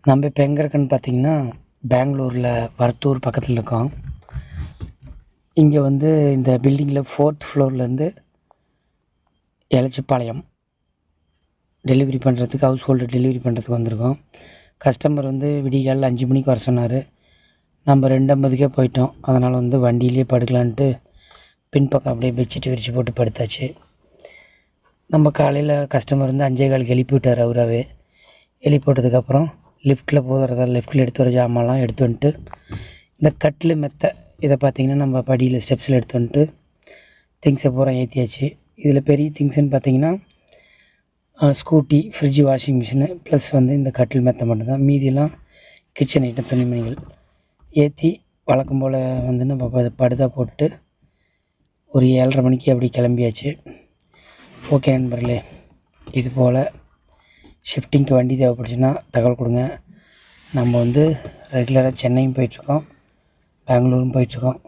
நம்ம இப்போ எங்கே இருக்கோன்னு பார்த்தீங்கன்னா, பெங்களூரில் வர்த்தூர் பக்கத்தில் இருக்கோம். இங்கே வந்து இந்த பில்டிங்கில் 4th ஃப்ளோர்லேருந்து எலச்சிபாளையம் டெலிவரி பண்ணுறதுக்கு, ஹவுஸ் ஹோல்டு டெலிவரி பண்ணுறதுக்கு வந்திருக்கோம். கஸ்டமர் வந்து விடிகாலைல 5 மணிக்கு வர சொன்னார். நம்ம 2:50க்கே போயிட்டோம். அதனால் வந்து வண்டியிலே படுக்கலான்ட்டு பின்பக்கம் அப்படியே பெட்ஷீட் விரித்து போட்டு படுத்தாச்சு. நம்ம காலையில் கஸ்டமர் வந்து 5:15க்கு எழுப்பி விட்டார் அவராகவே. எழுப்பி விட்டதுக்கப்புறம் லிஃப்ட்டில் போகிறதா லிஃப்ட்டில் எடுத்து வர ஜாமான்லாம் எடுத்து வந்துட்டு, இந்த கட்டில் மெத்தை இதை பார்த்திங்கன்னா நம்ம படியில் ஸ்டெப்ஸில் எடுத்து வந்துட்டு திங்ஸை பூரா ஏற்றியாச்சு. இதில் பெரிய திங்ஸ்ன்னு பார்த்திங்கன்னா scooty, fridge, washing machine plus வந்து இந்த கட்டில் மெத்தை மட்டும்தான். மீதியெல்லாம் கிச்சன் ஐட்டம், துணிமணிகள் ஏற்றி வழக்கம் போல் வந்து நம்ம படுதா போட்டு ஒரு 7:30 மணிக்கு அப்படி கிளம்பியாச்சு. ஓகே நண்பர்களே, இது போல் ஷிஃப்டிங்க்கு வண்டி தேவைப்படுச்சுன்னா தகவல் கொடுங்க. நம்ம வந்து ரெகுலராக சென்னையும் போயிட்டுருக்கோம், பெங்களூரும் போயிட்டுருக்கோம்.